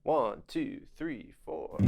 1, 2, 3, 4.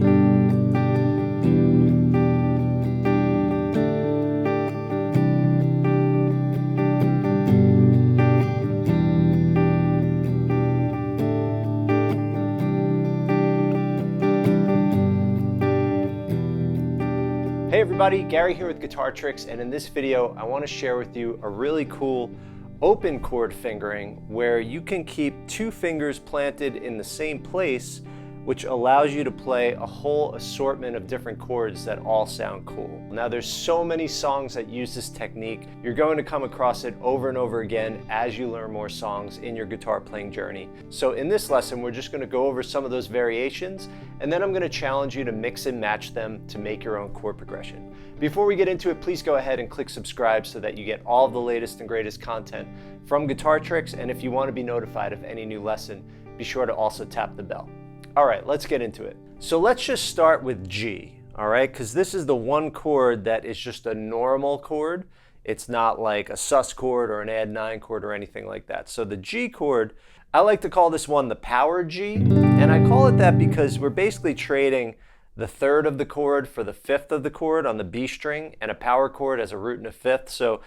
Hey everybody, Gary here with Guitar Tricks, and in this video I want to share with you a really cool open chord fingering where you can keep two fingers planted in the same place, which allows you to play a whole assortment of different chords that all sound cool. Now there's so many songs that use this technique. You're going to come across it over and over again as you learn more songs in your guitar playing journey. So in this lesson we're just going to go over some of those variations, and then I'm going to challenge you to mix and match them to make your own chord progression. Before we get into it, please go ahead and click subscribe so that you get all of the latest and greatest content from Guitar Tricks, and if you want to be notified of any new lesson, be sure to also tap the bell. All right, let's get into it. So let's just start with G, all right? Because this is the one chord that is just a normal chord. It's not like a sus chord or an add 9 chord or anything like that. So the G chord, I like to call this one the power G, and I call it that because we're basically trading the third of the chord for the fifth of the chord on the B string, and a power chord as a root and a fifth. So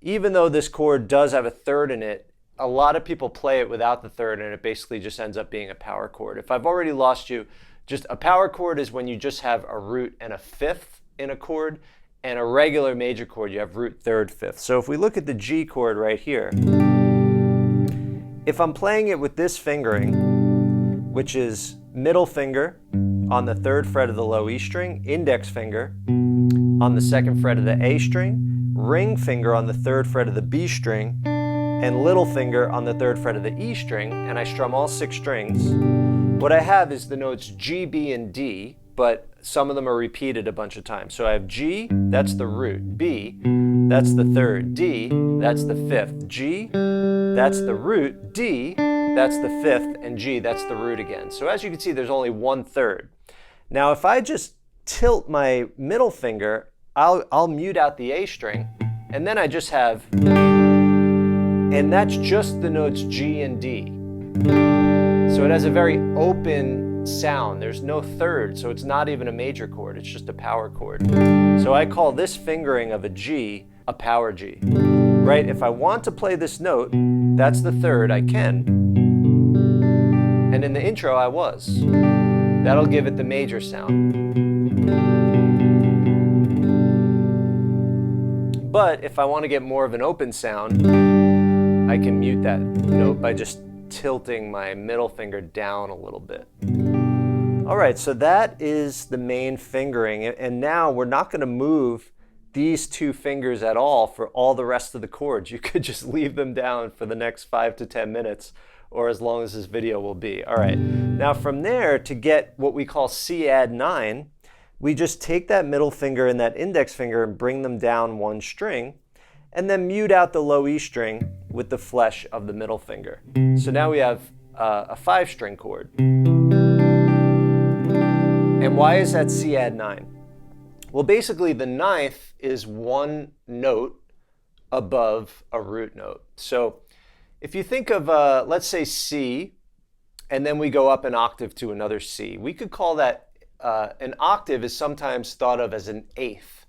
even though this chord does have a third in it, a lot of people play it without the third, and it basically just ends up being a power chord. If I've already lost you, just a power chord is when you just have a root and a fifth in a chord, and a regular major chord, you have root, third, fifth. So if we look at the G chord right here, if I'm playing it with this fingering, which is middle finger on the third fret of the low E string, index finger on the second fret of the A string, ring finger on the third fret of the B string, and little finger on the third fret of the E string, and I strum all 6 strings, what I have is the notes G, B, and D, but some of them are repeated a bunch of times. So I have G, that's the root, B, that's the third, D, that's the fifth, G, that's the root, D, that's the fifth, and G, that's the root again. So as you can see, there's only 1/3. Now if I just tilt my middle finger, I'll mute out the A string, and then I just have, and that's just the notes G and D. So it has a very open sound. There's no third, so it's not even a major chord, it's just a power chord. So I call this fingering of a G a power G, right? If I want to play this note, that's the third, I can. And in the intro, I was. That'll give it the major sound. But if I want to get more of an open sound, I can mute that note by just tilting my middle finger down a little bit. All right, so that is the main fingering, and now we're not going to move these two fingers at all for all the rest of the chords. You could just leave them down for the next 5 to 10 minutes, or as long as this video will be. All right, now from there, to get what we call C add 9, we just take that middle finger and that index finger and bring them down 1 string, and then mute out the low E string with the flesh of the middle finger. So now we have a 5-string chord. And why is that C add 9? Well, basically the 9th is 1 note above a root note. So if you think of, let's say C, and then we go up an octave to another C, we could call that, an octave is sometimes thought of as an eighth.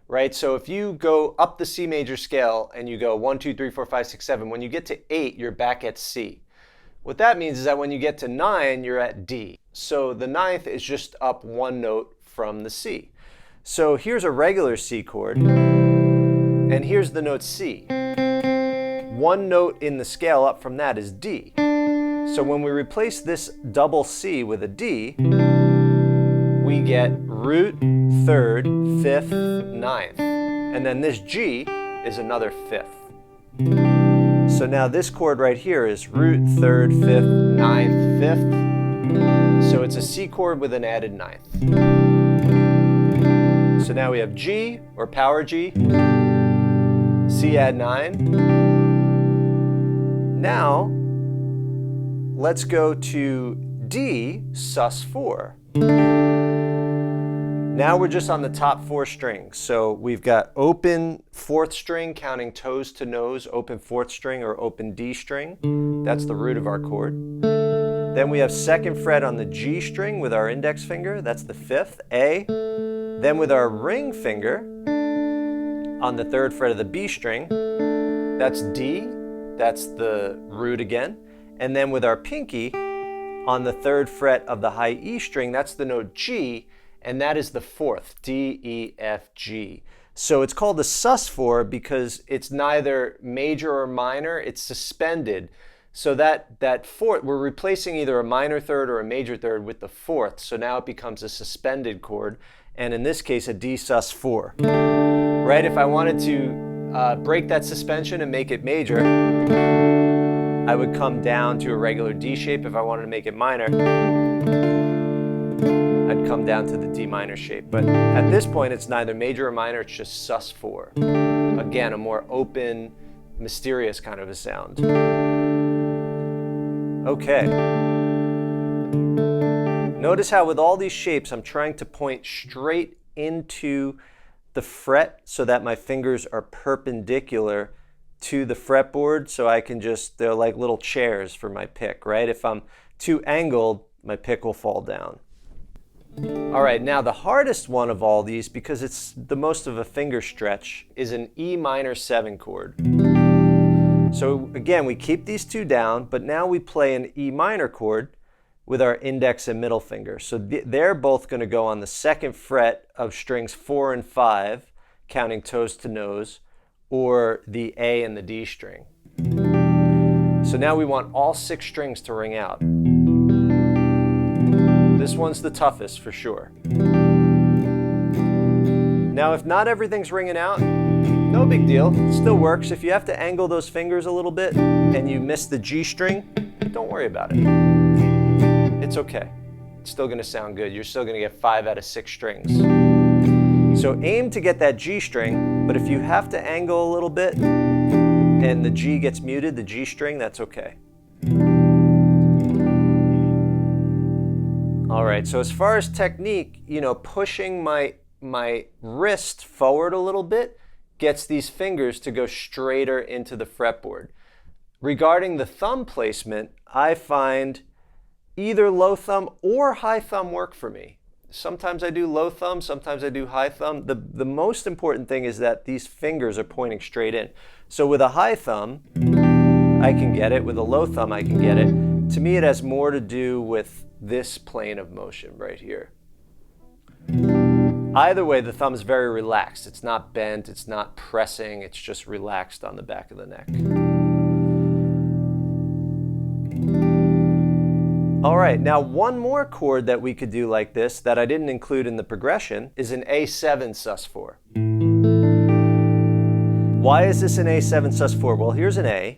Right, so if you go up the C major scale and you go 1, 2, 3, 4, 5, 6, 7, when you get to 8, you're back at C. What that means is that when you get to 9, you're at D. So the 9th is just up 1 note from the C. So here's a regular C chord, and here's the note C. 1 note in the scale up from that is D. So when we replace this double C with a D, we get root, third, fifth, 9th. And then this G is another 5th. So now this chord right here is root, third, 5th, 9th, 5th. So it's a C chord with an added 9th. So now we have G, or power G, C add 9. Now, let's go to D sus 4. Now we're just on the top 4 strings. So we've got open 4th string, counting toes to nose, open 4th string or open D string. That's the root of our chord. Then we have 2nd fret on the G string with our index finger, that's the 5th, A. Then with our ring finger on the 3rd fret of the B string, that's D, that's the root again. And then with our pinky on the 3rd fret of the high E string, that's the note G, and that is the 4th, D, E, F, G. So it's called the sus4 because it's neither major or minor, it's suspended. So that fourth, we're replacing either a minor third or a major third with the 4th, so now it becomes a suspended chord, and in this case a D sus4. Right, if I wanted to break that suspension and make it major, I would come down to a regular D shape. If I wanted to make it minor, I'd come down to the D minor shape. But at this point, it's neither major or minor, it's just sus4. Again, a more open, mysterious kind of a sound. Okay. Notice how with all these shapes, I'm trying to point straight into the fret so that my fingers are perpendicular to the fretboard, so I can just, they're like little chairs for my pick, right? If I'm too angled, my pick will fall down. All right, now the hardest one of all these, because it's the most of a finger stretch, is an E minor 7 chord. So again, we keep these two down, but now we play an E minor chord with our index and middle finger. So they're both going to go on the 2nd fret of strings 4 and 5, counting toes to nose, or the A and the D string. So now we want all 6 strings to ring out. This one's the toughest for sure. Now if not everything's ringing out, no big deal, it still works. If you have to angle those fingers a little bit and you miss the G string, don't worry about it. It's okay. It's still going to sound good. You're still going to get 5 out of 6 strings. So aim to get that G string, but if you have to angle a little bit and the G gets muted, the G string, that's okay. All right, so as far as technique, pushing my wrist forward a little bit gets these fingers to go straighter into the fretboard. Regarding the thumb placement, I find either low thumb or high thumb work for me. Sometimes I do low thumb, sometimes I do high thumb. The most important thing is that these fingers are pointing straight in. So with a high thumb, I can get it. With a low thumb, I can get it. To me, it has more to do with this plane of motion right here. Either way, the thumb is very relaxed. It's not bent, it's not pressing, it's just relaxed on the back of the neck. All right, now one more chord that we could do like this that I didn't include in the progression is an A7 sus4. Why is this an A7 sus4? Well, here's an A.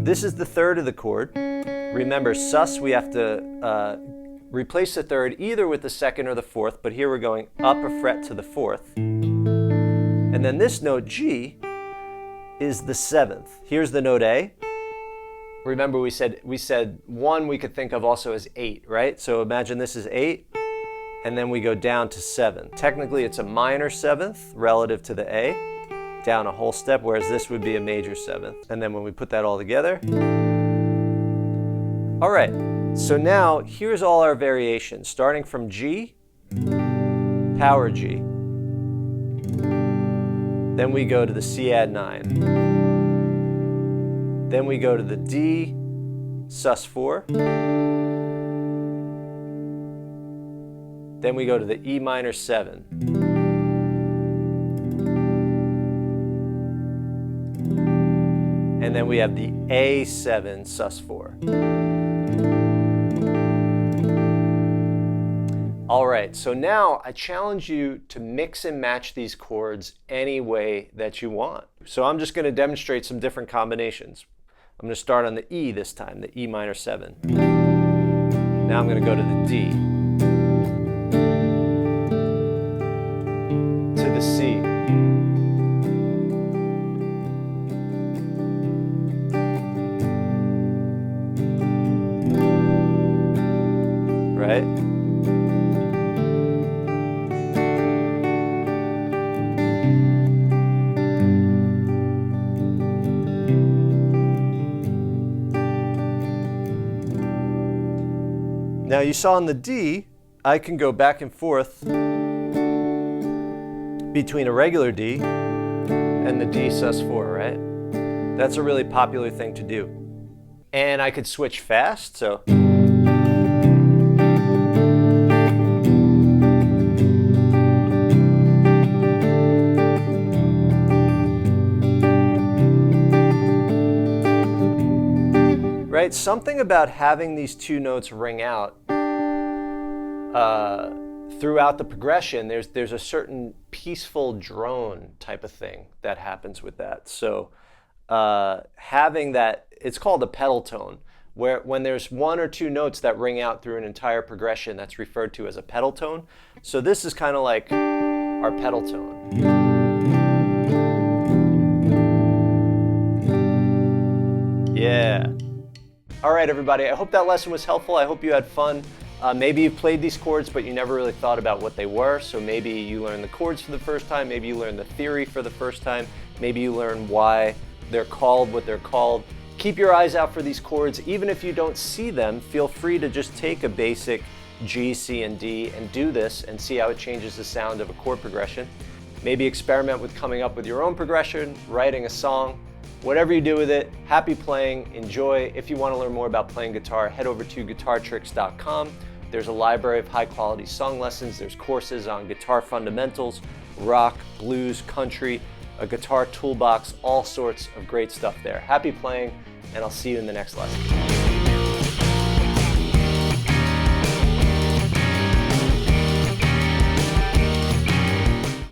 This is the 3rd of the chord. Remember, sus, we have to replace the 3rd either with the 2nd or the 4th, but here we're going up a fret to the 4th. And then this note G is the 7th. Here's the note A. Remember we said 1 we could think of also as 8, right? So imagine this is 8, and then we go down to 7. Technically it's a minor 7th relative to the A, down a whole step, whereas this would be a major 7th. And then when we put that all together, all right, so now here's all our variations, starting from G, power G. Then we go to the C add 9. Then we go to the D sus4. Then we go to the E minor 7. And then we have the A7 sus4. All right, so now I challenge you to mix and match these chords any way that you want. So I'm just going to demonstrate some different combinations. I'm going to start on the E this time, the E minor 7. Now I'm going to go to the D, to the C, right? Now you saw on the D, I can go back and forth between a regular D and the D sus4, right? That's a really popular thing to do. And I could switch fast, so. Right? Something about having these two notes ring out throughout the progression, there's a certain peaceful drone type of thing that happens with that. So having that, it's called a pedal tone, where when there's one or two notes that ring out through an entire progression, that's referred to as a pedal tone. So this is kind of like our pedal tone. Yeah. All right, everybody, I hope that lesson was helpful. I hope you had fun. Maybe you've played these chords, but you never really thought about what they were. So maybe you learned the chords for the first time. Maybe you learned the theory for the first time. Maybe you learned why they're called what they're called. Keep your eyes out for these chords. Even if you don't see them, feel free to just take a basic G, C, and D and do this and see how it changes the sound of a chord progression. Maybe experiment with coming up with your own progression, writing a song. Whatever you do with it, happy playing, enjoy. If you want to learn more about playing guitar, head over to guitartricks.com. There's a library of high quality song lessons. There's courses on guitar fundamentals, rock, blues, country, a guitar toolbox, all sorts of great stuff there. Happy playing, and I'll see you in the next lesson.